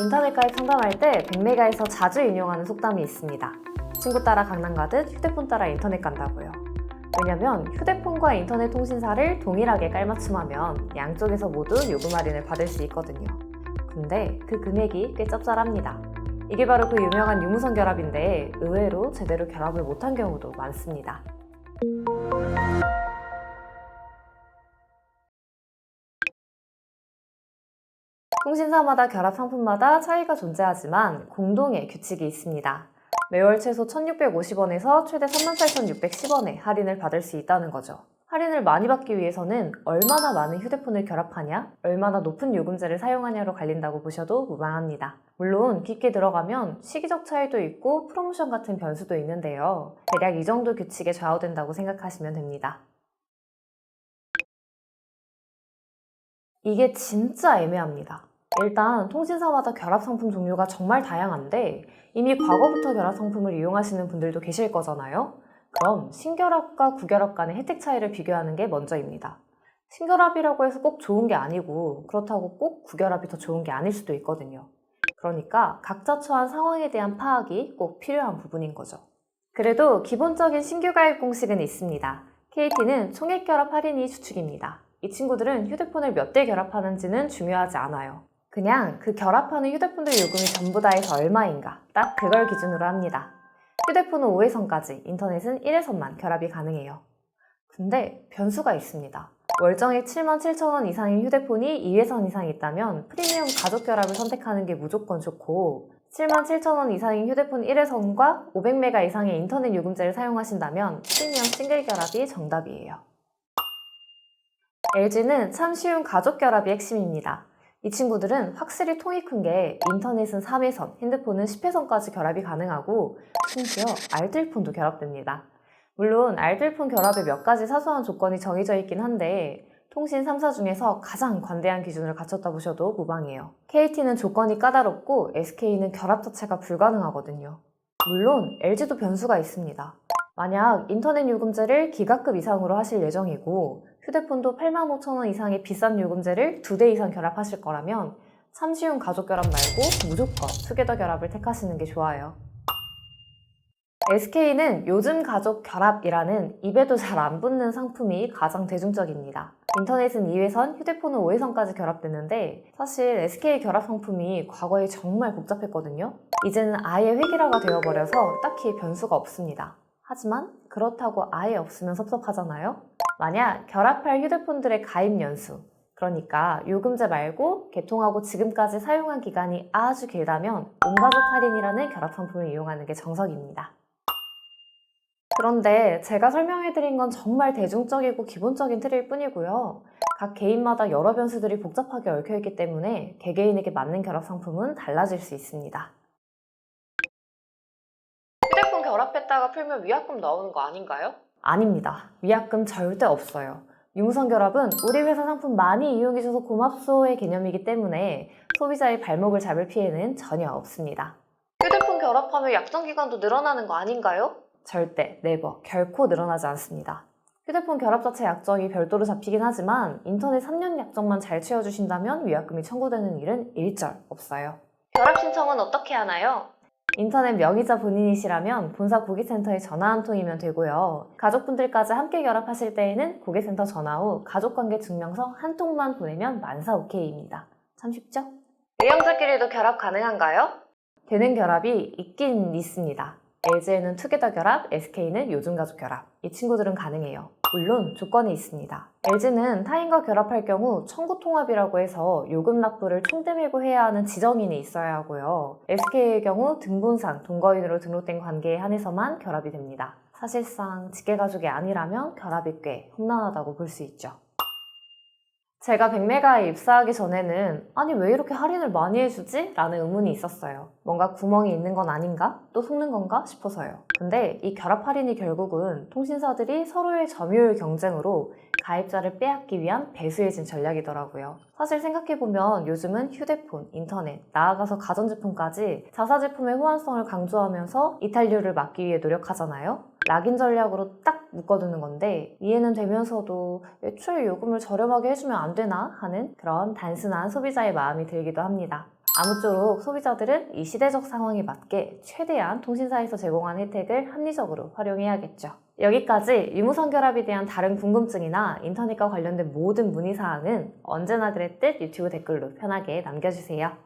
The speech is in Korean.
인터넷 가입 상담할 때 백메가에서 자주 인용하는 속담이 있습니다. 친구 따라 강남 가듯 휴대폰 따라 인터넷 간다고요. 왜냐면 휴대폰과 인터넷 통신사를 동일하게 깔맞춤하면 양쪽에서 모두 요금 할인을 받을 수 있거든요. 근데 그 금액이 꽤 짭짤합니다. 이게 바로 그 유명한 유무선 결합인데 의외로 제대로 결합을 못한 경우도 많습니다. 통신사마다 결합 상품마다 차이가 존재하지만 공동의 규칙이 있습니다. 매월 최소 1,650원에서 최대 38,610원의 할인을 받을 수 있다는 거죠. 할인을 많이 받기 위해서는 얼마나 많은 휴대폰을 결합하냐, 얼마나 높은 요금제를 사용하냐로 갈린다고 보셔도 무방합니다. 물론 깊게 들어가면 시기적 차이도 있고 프로모션 같은 변수도 있는데요. 대략 이 정도 규칙에 좌우된다고 생각하시면 됩니다. 이게 진짜 애매합니다. 일단 통신사마다 결합 상품 종류가 정말 다양한데 이미 과거부터 결합 상품을 이용하시는 분들도 계실 거잖아요? 그럼 신결합과 구결합 간의 혜택 차이를 비교하는 게 먼저입니다. 신결합이라고 해서 꼭 좋은 게 아니고 그렇다고 꼭 구결합이 더 좋은 게 아닐 수도 있거든요. 그러니까 각자 처한 상황에 대한 파악이 꼭 필요한 부분인 거죠. 그래도 기본적인 신규 가입 공식은 있습니다. KT는 총액 결합 할인이 주축입니다. 이 친구들은 휴대폰을 몇 대 결합하는지는 중요하지 않아요. 그냥 그 결합하는 휴대폰들 요금이 전부 다 해서 얼마인가 딱 그걸 기준으로 합니다. 휴대폰은 5회선까지, 인터넷은 1회선만 결합이 가능해요. 근데 변수가 있습니다. 월정액 77,000원 이상인 휴대폰이 2회선 이상 있다면 프리미엄 가족 결합을 선택하는 게 무조건 좋고 77,000원 이상인 휴대폰 1회선과 500메가 이상의 인터넷 요금제를 사용하신다면 프리미엄 싱글 결합이 정답이에요. LG는 참 쉬운 가족 결합이 핵심입니다. 이 친구들은 확실히 통이 큰 게 인터넷은 3회선, 핸드폰은 10회선까지 결합이 가능하고 심지어 알뜰폰도 결합됩니다. 물론 알뜰폰 결합에 몇 가지 사소한 조건이 정해져 있긴 한데 통신 3사 중에서 가장 관대한 기준을 갖췄다 보셔도 무방해요. KT는 조건이 까다롭고 SK는 결합 자체가 불가능하거든요. 물론 LG도 변수가 있습니다. 만약 인터넷 요금제를 기가급 이상으로 하실 예정이고 휴대폰도 85,000원 이상의 비싼 요금제를 2대 이상 결합하실 거라면 참 쉬운 가족 결합 말고 무조건 투게더 결합을 택하시는 게 좋아요. SK는 요즘 가족 결합이라는 입에도 잘 안 붙는 상품이 가장 대중적입니다. 인터넷은 2회선, 휴대폰은 5회선까지 결합되는데 사실 SK 결합 상품이 과거에 정말 복잡했거든요. 이제는 아예 획일화가 되어버려서 딱히 변수가 없습니다. 하지만 그렇다고 아예 없으면 섭섭하잖아요? 만약 결합할 휴대폰들의 가입 연수, 그러니까 요금제 말고 개통하고 지금까지 사용한 기간이 아주 길다면 온가족 할인이라는 결합 상품을 이용하는 게 정석입니다. 그런데 제가 설명해드린 건 정말 대중적이고 기본적인 틀일 뿐이고요. 각 개인마다 여러 변수들이 복잡하게 얽혀있기 때문에 개개인에게 맞는 결합 상품은 달라질 수 있습니다. 휴대폰 결합했다가 풀면 위약금 나오는 거 아닌가요? 아닙니다. 위약금 절대 없어요. 유무선 결합은 우리 회사 상품 많이 이용해줘서 고맙소의 개념이기 때문에 소비자의 발목을 잡을 피해는 전혀 없습니다. 휴대폰 결합하면 약정 기간도 늘어나는 거 아닌가요? 절대, 네버, 결코 늘어나지 않습니다. 휴대폰 결합 자체 약정이 별도로 잡히긴 하지만 인터넷 3년 약정만 잘 채워주신다면 위약금이 청구되는 일은 일절 없어요. 결합 신청은 어떻게 하나요? 인터넷 명의자 본인이시라면 본사 고객센터에 전화 한 통이면 되고요. 가족분들까지 함께 결합하실 때에는 고객센터 전화 후 가족관계 증명서 한 통만 보내면 만사 오케이입니다. 참 쉽죠? 의형자끼리도 결합 가능한가요? 되는 결합이 있긴 있습니다. LG에는 투게더 결합, SK는 요즘 가족 결합. 이 친구들은 가능해요. 물론 조건이 있습니다. LG는 타인과 결합할 경우 청구 통합이라고 해서 요금 납부를 총대매고 해야 하는 지정인이 있어야 하고요. SK의 경우 등본상 동거인으로 등록된 관계에 한해서만 결합이 됩니다. 사실상 직계가족이 아니라면 결합이 꽤 험난하다고 볼 수 있죠. 제가 백메가에 입사하기 전에는 아니 왜 이렇게 할인을 많이 해주지? 라는 의문이 있었어요. 뭔가 구멍이 있는 건 아닌가? 또 속는 건가? 싶어서요. 근데 이 결합 할인이 결국은 통신사들이 서로의 점유율 경쟁으로 가입자를 빼앗기 위한 배수해진 전략이더라고요. 사실 생각해보면 요즘은 휴대폰, 인터넷, 나아가서 가전제품까지 자사제품의 호환성을 강조하면서 이탈률을 막기 위해 노력하잖아요. 락인 전략으로 딱 묶어두는 건데 이해는 되면서도 애초에 요금을 저렴하게 해주면 안 되나 하는 그런 단순한 소비자의 마음이 들기도 합니다. 아무쪼록 소비자들은 이 시대적 상황에 맞게 최대한 통신사에서 제공하는 혜택을 합리적으로 활용해야겠죠. 여기까지 유무선 결합에 대한 다른 궁금증이나 인터넷과 관련된 모든 문의사항은 언제나 그랬듯 유튜브 댓글로 편하게 남겨주세요.